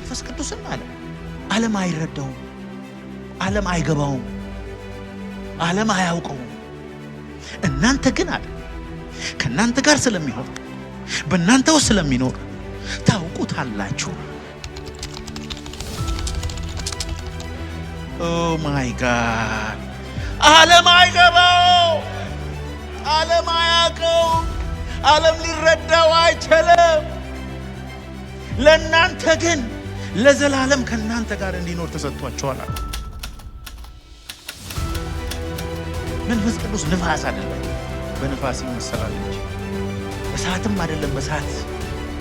መንፈስ ቅዱስን አለ ዓለም አይረዳውም፣ ዓለም አይገባውም፣ ዓለም አያውቀውም። እናንተ ግን አለ ከእናንተ ጋር ስለሚሆን በእናንተ ውስጥ ስለሚኖር ታውቁታላችሁ። ኦ ማይ ጋድ! ዓለም አይገባው፣ ዓለም አያውቀው፣ ዓለም ሊረዳው አይችልም። ለእናንተ ግን ለዘላለም ከእናንተ ጋር እንዲኖር ተሰጥቷቸዋል። መንፈስ ቅዱስ ንፋስ አይደለም፣ በንፋስ ይመሰላል እንጂ እሳትም አይደለም፣ በእሳት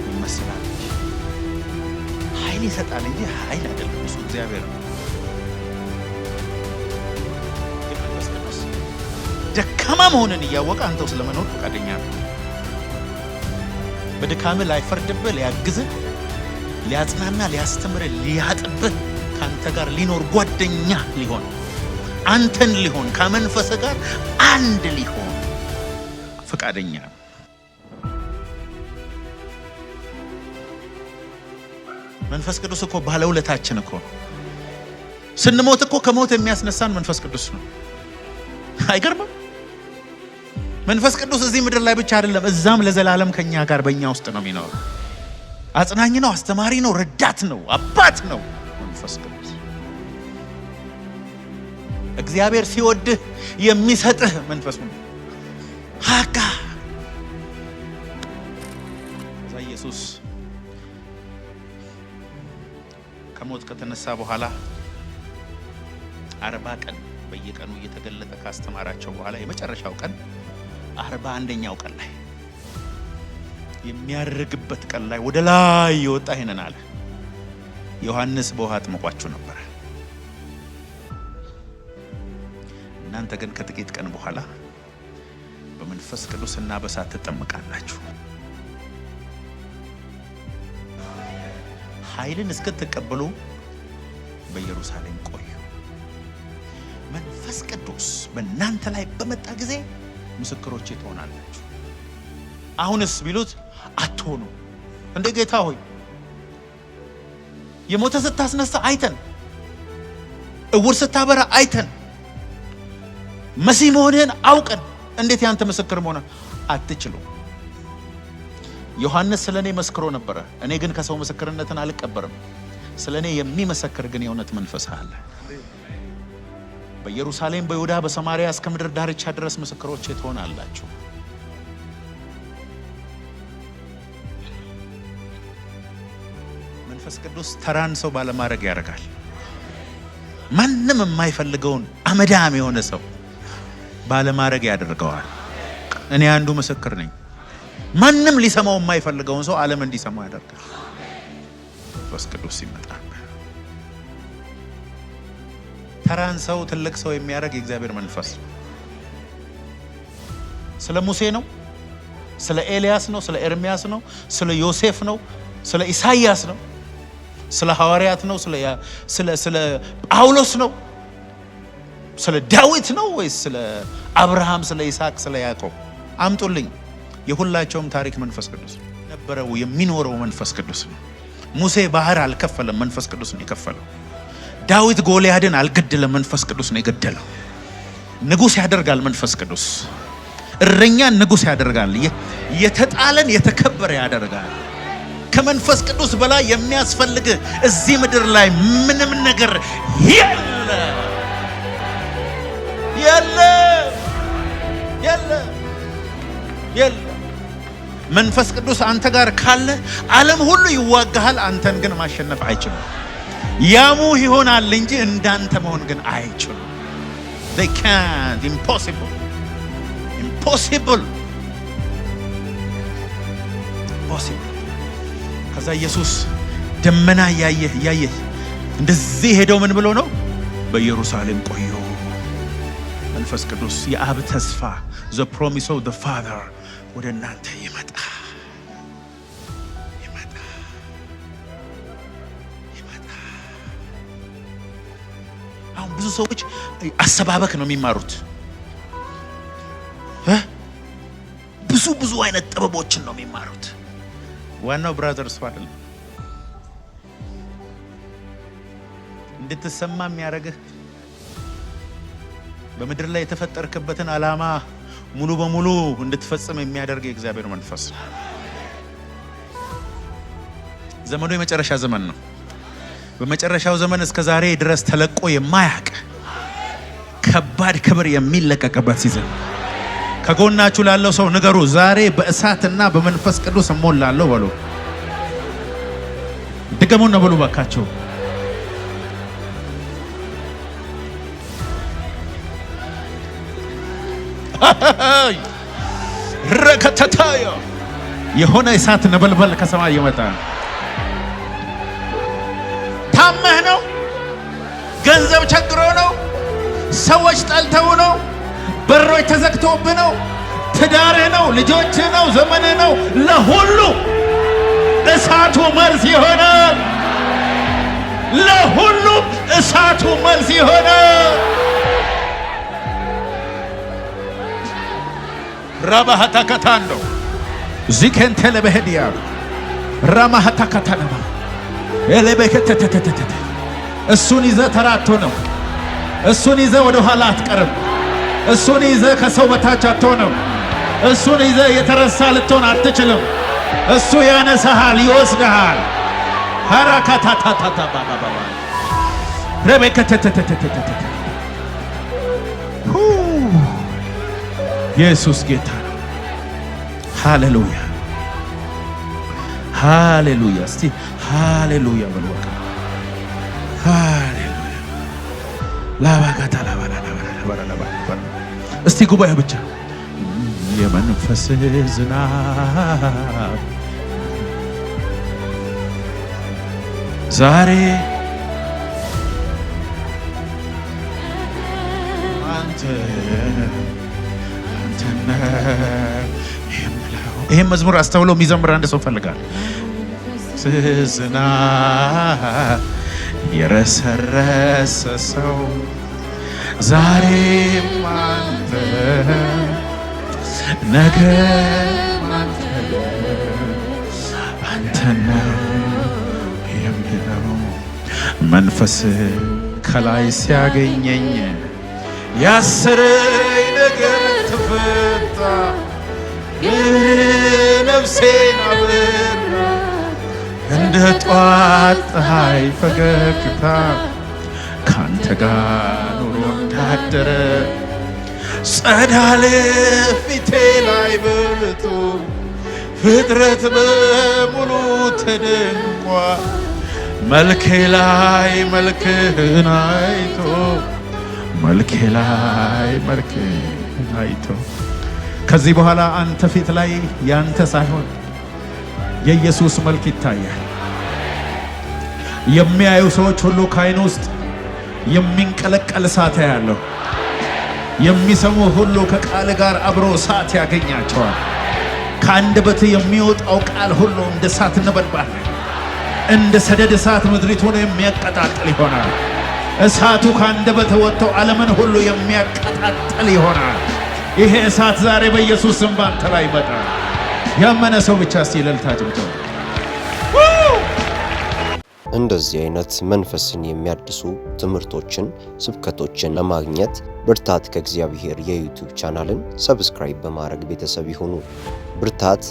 ይመሰላል እንጂ ኃይል ይሰጣል እንጂ ኃይል አይደለም። እሱ እግዚአብሔር ነው። መንፈስ ቅዱስ ደካማ መሆንን እያወቀ አንተው ስለመኖር ፈቃደኛ ነው። በድካም ላይ ፈርድብህ፣ ሊያግዝህ፣ ሊያጽናና፣ ሊያስተምርህ፣ ሊያጥብህ፣ ካንተ ጋር ሊኖር ጓደኛ ሊሆን አንተን ሊሆን ከመንፈስ ጋር አንድ ሊሆን ፈቃደኛ ነው። መንፈስ ቅዱስ እኮ ባለውለታችን እኮ ነው። ስንሞት እኮ ከሞት የሚያስነሳን መንፈስ ቅዱስ ነው። አይገርምም? መንፈስ ቅዱስ እዚህ ምድር ላይ ብቻ አይደለም፣ እዛም ለዘላለም ከኛ ጋር በእኛ ውስጥ ነው የሚኖረው። አጽናኝ ነው፣ አስተማሪ ነው፣ ረዳት ነው፣ አባት ነው መንፈስ ቅዱስ። እግዚአብሔር ሲወድህ የሚሰጥህ መንፈስ ነው። ሃካ ከዛ ኢየሱስ ከሞት ከተነሳ በኋላ 40 ቀን በየቀኑ እየተገለጠ ካስተማራቸው በኋላ የመጨረሻው ቀን 41ኛው ቀን ላይ የሚያርግበት ቀን ላይ ወደ ላይ የወጣ ይሄንን አለ። ዮሐንስ በውሃ አጥምቋችሁ ነበር፣ እናንተ ግን ከጥቂት ቀን በኋላ በመንፈስ ቅዱስና በእሳት ትጠመቃላችሁ። ኃይልን እስክትቀበሉ በኢየሩሳሌም ቆዩ። መንፈስ ቅዱስ በእናንተ ላይ በመጣ ጊዜ ምስክሮቼ ትሆናላችሁ። አሁንስ ቢሉት አትሆኑ። እንደ ጌታ ሆይ የሞተ ስታስነሳ አይተን፣ እውር ስታበራ አይተን፣ መሲህ መሆንህን አውቀን እንዴት ያንተ ምስክር መሆን አትችሉም? ዮሐንስ ስለኔ መስክሮ ነበረ፣ እኔ ግን ከሰው ምስክርነትን አልቀበርም። ስለኔ የሚመሰክር ግን የእውነት መንፈስ አለ። በኢየሩሳሌም፣ በይሁዳ፣ በሰማርያ እስከ ምድር ዳርቻ ድረስ ምስክሮቼ ትሆናላችሁ። መንፈስ ቅዱስ ተራን ሰው ባለማድረግ ያደርጋል። ማንም የማይፈልገውን አመዳም የሆነ ሰው ባለማድረግ ያደርገዋል። እኔ አንዱ ምስክር ነኝ። ማንም ሊሰማው የማይፈልገውን ሰው ዓለም እንዲሰማው ያደርጋል። መንፈስ ቅዱስ ይመጣል። ተራን ሰው ትልቅ ሰው የሚያደርግ የእግዚአብሔር መንፈስ ነው። ስለ ሙሴ ነው፣ ስለ ኤልያስ ነው፣ ስለ ኤርሚያስ ነው፣ ስለ ዮሴፍ ነው፣ ስለ ኢሳይያስ ነው፣ ስለ ሐዋርያት ነው፣ ስለ ጳውሎስ ነው፣ ስለ ዳዊት ነው ወይስ ስለ አብርሃም፣ ስለ ይስሐቅ፣ ስለ ያዕቆብ? አምጡልኝ። የሁላቸውም ታሪክ መንፈስ ቅዱስ ነበረው። የሚኖረው መንፈስ ቅዱስ ነው። ሙሴ ባህር አልከፈለም፣ መንፈስ ቅዱስ ነው የከፈለው። ዳዊት ጎልያድን አልገደለም፣ መንፈስ ቅዱስ ነው የገደለው። ንጉሥ ያደርጋል መንፈስ ቅዱስ። እረኛን ንጉሥ ያደርጋል። የተጣለን የተከበረ ያደርጋል። ከመንፈስ ቅዱስ በላይ የሚያስፈልግ እዚህ ምድር ላይ ምንም ነገር የለ የለ የለ የለ። መንፈስ ቅዱስ አንተ ጋር ካለ ዓለም ሁሉ ይዋጋሃል፣ አንተን ግን ማሸነፍ አይችልም። ያሙ ይሆናል እንጂ እንዳንተ መሆን ግን አይችልም። they can't, impossible impossible impossible። ከዛ ኢየሱስ ደመና ያየ እንደዚህ ሄደው ምን ብሎ ነው? በኢየሩሳሌም ቆዩ። መንፈስ ቅዱስ የአብ ተስፋ the promise of the Father ወደ እናንተ ይመጣ። አሁን ብዙ ሰዎች አሰባበክ ነው የሚማሩት። ብዙ አይነት ጥበቦችን ነው የሚማሩት። ዋናው ብራዘር እሱ አይደለም። እንድትሰማ የሚያደርግህ በምድር ላይ የተፈጠርክበትን ዓላማ ሙሉ በሙሉ እንድትፈጽም የሚያደርግ የእግዚአብሔር መንፈስ ነው። ዘመኑ የመጨረሻ ዘመን ነው። በመጨረሻው ዘመን እስከ ዛሬ ድረስ ተለቆ የማያውቅ ከባድ ክብር የሚለቀቅበት ሲዝን። ከጎናችሁ ላለው ሰው ንገሩ፣ ዛሬ በእሳትና በመንፈስ ቅዱስ እሞላለሁ በሉ። ድገሙን ነው በሉ ባካችሁ። ረከተታዮ የሆነ እሳት ነበልበል ከሰማይ ይመጣል። ታመህ ነው? ገንዘብ ቸግሮ ነው? ሰዎች ጠልተው ነው? በሮች ተዘግቶብህ ነው? ትዳርህ ነው? ልጆችህ ነው? ዘመንህ ነው? ለሁሉ እሳቱ መልስ ይሆናል። ለሁሉ እሳቱ መልስ ይሆናል። ራባሃታ ካታንዶ ዚከንተለ በህዲያ ራማሃታ ካታናማ ኤሌበከተተተተ እሱን ይዘህ ተራቶ ነው። እሱን ይዘህ ወደ ኋላ አትቀርም። እሱን ይዘህ ከሰው በታች አትሆንም። እሱን ይዘህ የተረሳ ልትሆን አትችልም። እሱ ያነሳሃል፣ ይወስድሃል። ሐራካታታታታ ባባባ ረበከተተተተተ ኢየሱስ ጌታ ነው። ሃሌሉያ ሃሌሉያ። እስቲ ሃሌሉያ በሉ። ሃሌሉያ ላባጋታ ላባላባላባላባ እስቲ ጉባኤ ብቻ የመንፈስ ዝናብ ዛሬ አንተነ ይሄን መዝሙር አስተውሎ የሚዘምር አንድ ሰው ፈልጋል። ዝናብ የረሰረሰ ሰው ዛሬም አንተ ነገ አንተነ የሚለው መንፈስ ከላይ ሲያገኘኝ ያሰረኝ ነገር ተፈታ። ነፍሴን አበራ እንደ ጧት ፀሐይ ፈገግታ ካንተ ጋር ኑሮ እንዳደረ ጸዳል ፊቴ ላይ በርቶ ፍጥረት በሙሉ ተደንቋ መልኬ ላይ መልክህን አይቶ መልኬ ላይ መልክህን አይቶ ከዚህ በኋላ አንተ ፊት ላይ ያንተ ሳይሆን የኢየሱስ መልክ ይታያል። የሚያዩ ሰዎች ሁሉ ከዓይን ውስጥ የሚንቀለቀል እሳት ያለው የሚሰሙ ሁሉ ከቃል ጋር አብሮ እሳት ያገኛቸዋል። ከአንደበት የሚወጣው ቃል ሁሉ እንደ እሳት ነበልባል፣ እንደ ሰደድ እሳት ምድሪቱን የሚያቀጣጥል ይሆናል። እሳቱ ከአንደበት ወጥቶ ዓለምን ሁሉ የሚያቀጣጥል ይሆናል። ይሄ እሳት ዛሬ በኢየሱስ ስም ባንተ ላይ ይመጣል። ያመነ ሰው ብቻ እስቲ እልልታ ጭብጨባ። እንደዚህ አይነት መንፈስን የሚያድሱ ትምህርቶችን፣ ስብከቶችን ለማግኘት ብርታት ከእግዚአብሔር የዩቲዩብ ቻናልን ሰብስክራይብ በማድረግ ቤተሰብ ይሁኑ። ብርታት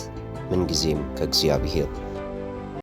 ምንጊዜም ከእግዚአብሔር